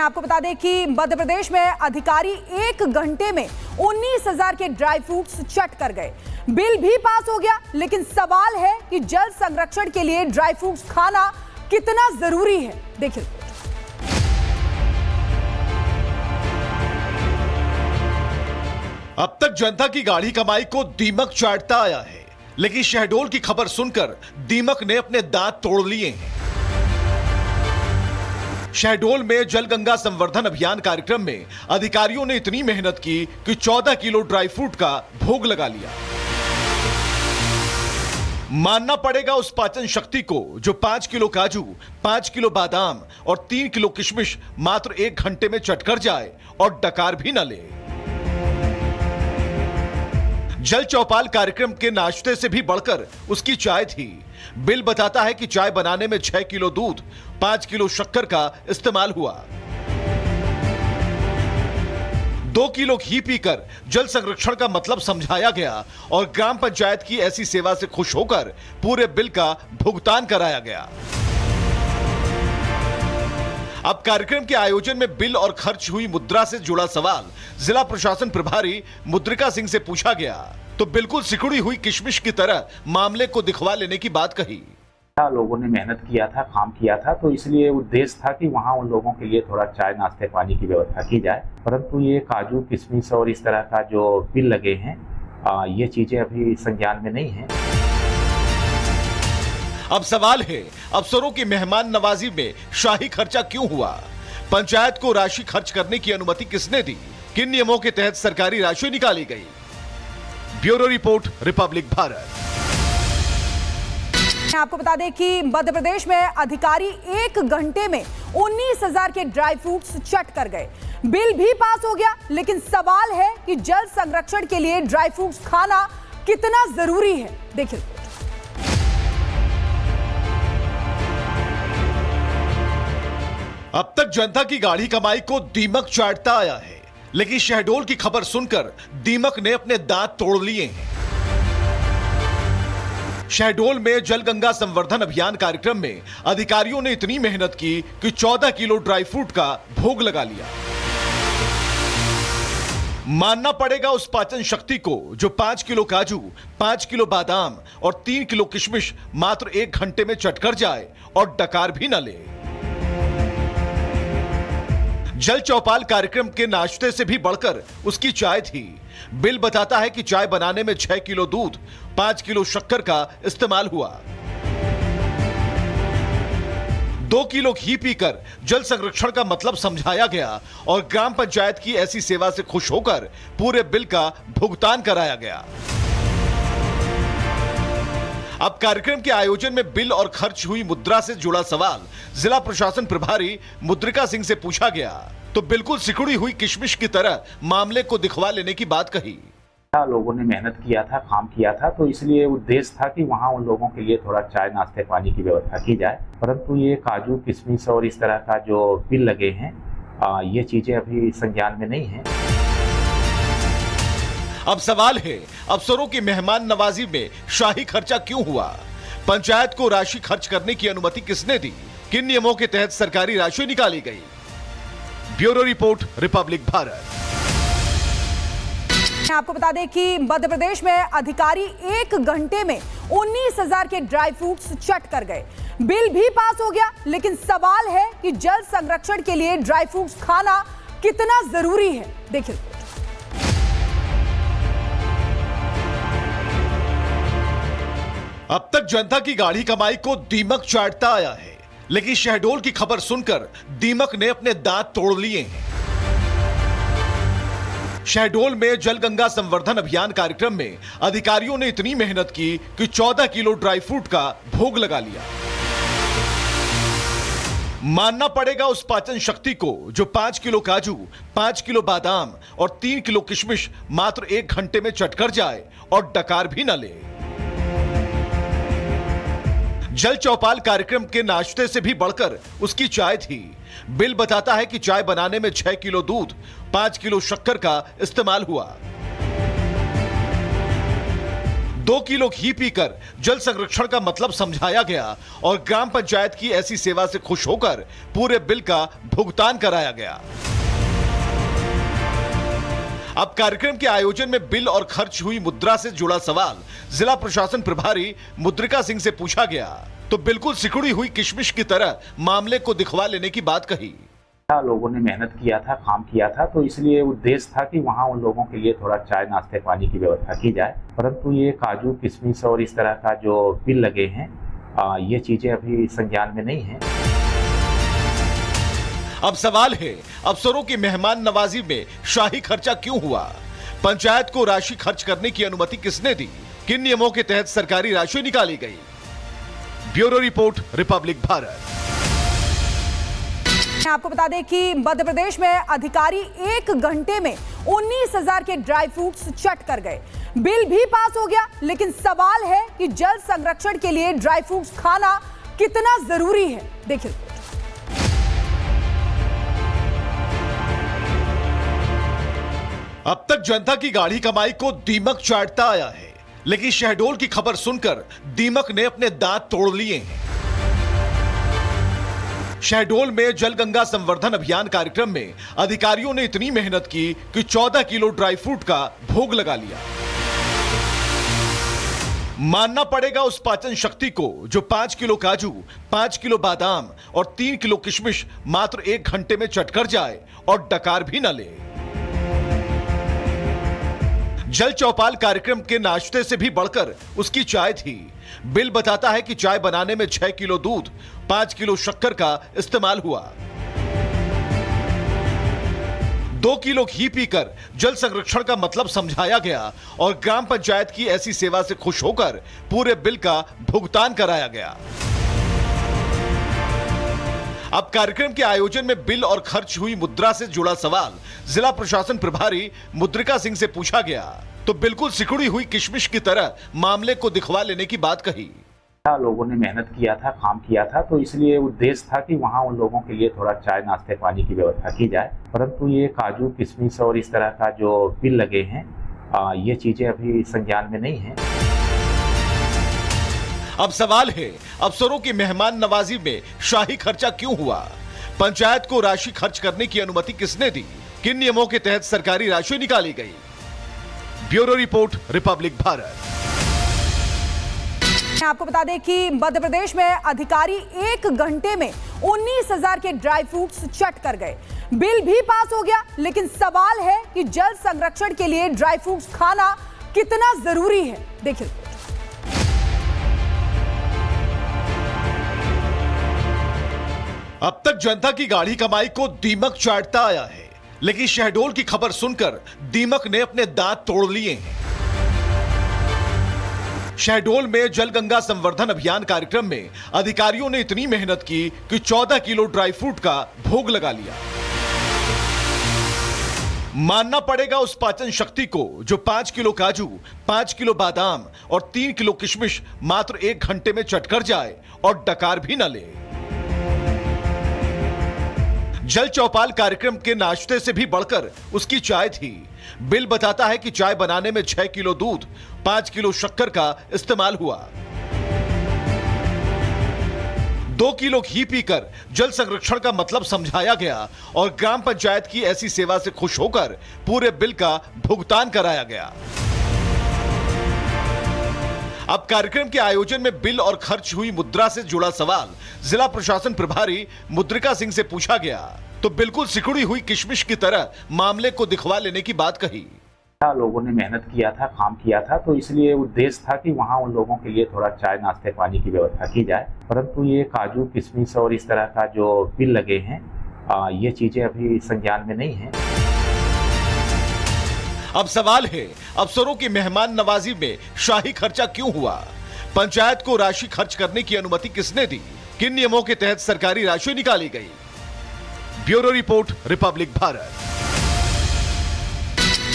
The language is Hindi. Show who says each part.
Speaker 1: आपको बता दें कि मध्य प्रदेश में अधिकारी 1 घंटे में 19,000 के ड्राई फ्रूट्स चट कर गए। बिल भी पास हो गया, लेकिन सवाल है कि जल संरक्षण के लिए ड्राई फ्रूट्स खाना कितना जरूरी है। देखिए,
Speaker 2: अब तक जनता की गाढ़ी कमाई को दीमक चाटता आया है, लेकिन शहडोल की खबर सुनकर दीमक ने अपने दांत तोड़ लिए हैं। शहडोल में जल गंगा संवर्धन अभियान कार्यक्रम में अधिकारियों ने इतनी मेहनत की कि 14 किलो ड्राई फ्रूट का भोग लगा लिया। मानना पड़ेगा उस पाचन शक्ति को जो 5 किलो काजू, 5 किलो बादाम और 3 किलो किशमिश मात्र 1 घंटे में चटकर जाए और डकार भी न ले। जल चौपाल कार्यक्रम के नाश्ते से भी बढ़कर उसकी चाय थी। बिल बताता है कि चाय बनाने में 6 किलो दूध, 5 किलो शक्कर का इस्तेमाल हुआ। 2 किलो घी पीकर जल संरक्षण का मतलब समझाया गया और ग्राम पंचायत की ऐसी सेवा से खुश होकर पूरे बिल का भुगतान कराया गया। अब कार्यक्रम के आयोजन में बिल और खर्च हुई मुद्रा से जुड़ा सवाल जिला प्रशासन प्रभारी मुद्रिका सिंह से पूछा गया तो बिल्कुल सिकुड़ी हुई किशमिश की तरह मामले को दिखवा लेने की बात कही।
Speaker 3: लोगों ने मेहनत किया था, काम किया था, तो इसलिए उद्देश्य था कि वहाँ उन लोगों के लिए थोड़ा चाय नाश्ते पानी की व्यवस्था की जाए। परंतु ये काजू, किशमिश और इस तरह का जो बिल लगे हैं, ये चीजें अभी संज्ञान में नहीं है।
Speaker 2: अब सवाल है, अफसरों की मेहमान नवाजी में शाही खर्चा क्यों हुआ? पंचायत को राशि खर्च करने की अनुमति किसने दी? किन नियमों के तहत सरकारी राशि निकाली गई? Bureau report, Republic Bharat.
Speaker 1: आपको बता दें कि मध्य प्रदेश में अधिकारी 1 घंटे में 19,000 के ड्राई फ्रूट्स चट कर गए। बिल भी पास हो गया, लेकिन सवाल है कि जल संरक्षण के लिए ड्राई फ्रूट्स खाना कितना जरूरी है। देखिए,
Speaker 2: अब तक जनता की गाढ़ी कमाई को दीमक चाटता आया है, लेकिन शहडोल की खबर सुनकर दीमक ने अपने दांत तोड़ लिए हैं। शहडोल में जल गंगा संवर्धन अभियान कार्यक्रम में अधिकारियों ने इतनी मेहनत की कि 14 किलो ड्राई फ्रूट का भोग लगा लिया। मानना पड़ेगा उस पाचन शक्ति को जो 5 किलो काजू, 5 किलो बादाम और 3 किलो किशमिश मात्र 1 घंटे में चटकर जाए और डकार भी न ले। जल चौपाल कार्यक्रम के नाश्ते से भी बढ़कर उसकी चाय थी। बिल बताता है कि चाय बनाने में 6 किलो दूध, 5 किलो शक्कर का इस्तेमाल हुआ। 2 किलो घी पीकर जल संरक्षण का मतलब समझाया गया और ग्राम पंचायत की ऐसी सेवा से खुश होकर पूरे बिल का भुगतान कराया गया। अब कार्यक्रम के आयोजन में बिल और खर्च हुई मुद्रा से जुड़ा सवाल जिला प्रशासन प्रभारी मुद्रिका सिंह से पूछा गया तो बिल्कुल सिकुड़ी हुई किशमिश की तरह मामले को दिखवा लेने की बात कही।
Speaker 3: लोगों ने मेहनत किया था, काम किया था, तो इसलिए उद्देश्य था कि वहाँ उन लोगों के लिए थोड़ा चाय नाश्ते पानी की व्यवस्था की जाए। परंतु ये काजू, किशमिश और इस तरह का जो बिल लगे हैं, ये चीजें अभी संज्ञान में नहीं है।
Speaker 2: अब सवाल है, अफसरों की मेहमान नवाजी में शाही खर्चा क्यों हुआ? पंचायत को राशि खर्च करने की अनुमति किसने दी? किन नियमों के तहत सरकारी राशि निकाली गई? Bureau report, Republic Bharat.
Speaker 1: आपको बता दें कि मध्य प्रदेश में अधिकारी 1 घंटे में 19,000 के ड्राई फ्रूट्स चट कर गए। बिल भी पास हो गया, लेकिन सवाल है कि जल संरक्षण के लिए ड्राई फ्रूट्स खाना कितना जरूरी है। देखिए,
Speaker 2: अब तक जनता की गाढ़ी कमाई को दीमक चाटता आया है, लेकिन शहडोल की खबर सुनकर दीमक ने अपने दांत तोड़ लिए हैं। शहडोल में जल गंगा संवर्धन अभियान कार्यक्रम में अधिकारियों ने इतनी मेहनत की कि 14 किलो ड्राई फ्रूट का भोग लगा लिया। मानना पड़ेगा उस पाचन शक्ति को जो 5 किलो काजू, 5 किलो बादाम और 3 किलो किशमिश मात्र 1 घंटे में चटकर जाए और डकार भी न ले। जल चौपाल कार्यक्रम के नाश्ते से भी बढ़कर उसकी चाय थी। बिल बताता है कि चाय बनाने में 6 किलो दूध, 5 किलो शक्कर का इस्तेमाल हुआ। 2 किलो घी पीकर जल संरक्षण का मतलब समझाया गया और ग्राम पंचायत की ऐसी सेवा से खुश होकर पूरे बिल का भुगतान कराया गया। अब कार्यक्रम के आयोजन में बिल और खर्च हुई मुद्रा से जुड़ा सवाल जिला प्रशासन प्रभारी मुद्रिका सिंह से पूछा गया तो बिल्कुल सिकुड़ी हुई किशमिश की तरह मामले को दिखवा लेने की बात कही।
Speaker 3: लोगों ने मेहनत किया था, काम किया था, तो इसलिए उद्देश्य था कि वहाँ उन लोगों के लिए थोड़ा चाय नाश्ते पानी की व्यवस्था की जाए। परंतु ये काजू किशमिश और इस तरह का जो बिल लगे हैं, ये चीजें अभी संज्ञान में नहीं है।
Speaker 2: अब सवाल है, अफसरों की मेहमान नवाजी में शाही खर्चा क्यों हुआ? पंचायत को राशि खर्च करने की अनुमति किसने दी? किन नियमों के तहत सरकारी राशि निकाली गई? Bureau report, Republic Bharat.
Speaker 1: आपको बता दें कि मध्य प्रदेश में अधिकारी 1 घंटे में 19,000 के ड्राई फ्रूट्स चट कर गए। बिल भी पास हो गया, लेकिन सवाल है कि जल संरक्षण के लिए ड्राई फ्रूट्स खाना कितना जरूरी है। देखिए,
Speaker 2: अब तक जनता की गाढ़ी कमाई को दीमक चाटता आया है, लेकिन शहडोल की खबर सुनकर दीमक ने अपने दांत तोड़ लिए हैं। शहडोल में जल गंगा संवर्धन अभियान कार्यक्रम में अधिकारियों ने इतनी मेहनत की कि 14 किलो ड्राई फ्रूट का भोग लगा लिया। मानना पड़ेगा उस पाचन शक्ति को जो 5 किलो काजू, 5 किलो बादाम और 3 किलो किशमिश मात्र 1 घंटे में चटकर जाए और डकार भी न ले। जल चौपाल कार्यक्रम के नाश्ते से भी बढ़कर उसकी चाय थी। बिल बताता है कि चाय बनाने में 6 किलो दूध, 5 किलो शक्कर का इस्तेमाल हुआ। 2 किलो घी पीकर जल संरक्षण का मतलब समझाया गया और ग्राम पंचायत की ऐसी सेवा से खुश होकर पूरे बिल का भुगतान कराया गया। अब कार्यक्रम के आयोजन में बिल और खर्च हुई मुद्रा से जुड़ा सवाल जिला प्रशासन प्रभारी मुद्रिका सिंह से पूछा गया तो बिल्कुल सिकुड़ी हुई किशमिश की तरह मामले को दिखवा लेने की बात कही।
Speaker 3: लोगों ने मेहनत किया था, काम किया था, तो इसलिए उद्देश्य था कि वहाँ उन लोगों के लिए थोड़ा चाय नाश्ते पानी की व्यवस्था की जाए। परंतु ये काजू किशमिश और इस तरह का जो बिल लगे हैं, ये चीजें अभी संज्ञान में नहीं है।
Speaker 2: अब सवाल है, अफसरों की मेहमान नवाजी में शाही खर्चा क्यों हुआ? पंचायत को राशि खर्च करने की अनुमति किसने दी? किन नियमों के तहत सरकारी राशि निकाली गई? Bureau report, Republic Bharat.
Speaker 1: आपको बता दें कि मध्य प्रदेश में अधिकारी 1 घंटे में 19,000 के ड्राई फ्रूट्स चट कर गए। बिल भी पास हो गया, लेकिन सवाल है कि जल संरक्षण के लिए ड्राई फ्रूट्स खाना कितना जरूरी है। देखिए,
Speaker 2: अब तक जनता की गाढ़ी कमाई को दीमक चाटता आया है, लेकिन शहडोल की खबर सुनकर दीमक ने अपने दांत तोड़ लिए हैं। शहडोल में जल गंगा संवर्धन अभियान कार्यक्रम में अधिकारियों ने इतनी मेहनत की कि 14 किलो ड्राई फ्रूट का भोग लगा लिया। मानना पड़ेगा उस पाचन शक्ति को जो 5 किलो काजू, 5 किलो बादाम और 3 किलो किशमिश मात्र 1 घंटे में चटकर जाए और डकार भी न ले। जल चौपाल कार्यक्रम के नाश्ते से भी बढ़कर उसकी चाय थी। बिल बताता है कि चाय बनाने में 6 किलो दूध, 5 किलो शक्कर का इस्तेमाल हुआ। 2 किलो घी पीकर जल संरक्षण का मतलब समझाया गया और ग्राम पंचायत की ऐसी सेवा से खुश होकर पूरे बिल का भुगतान कराया गया। अब कार्यक्रम के आयोजन में बिल और खर्च हुई मुद्रा से जुड़ा सवाल जिला प्रशासन प्रभारी मुद्रिका सिंह से पूछा गया तो बिल्कुल सिकुड़ी हुई किशमिश की तरह मामले को दिखवा लेने की बात कही।
Speaker 3: लोगों ने मेहनत किया था, काम किया था, तो इसलिए उद्देश्य था कि वहाँ उन लोगों के लिए थोड़ा चाय नाश्ते पानी की व्यवस्था की जाए। परंतु ये काजू किशमिश और इस तरह का जो बिल लगे हैं, ये चीजें अभी संज्ञान में नहीं है।
Speaker 2: अब सवाल है, अफसरों की मेहमान नवाजी में शाही खर्चा क्यों हुआ? पंचायत को राशि खर्च करने की अनुमति किसने दी? किन नियमों के तहत सरकारी राशि निकाली गई? Bureau report, Republic Bharat.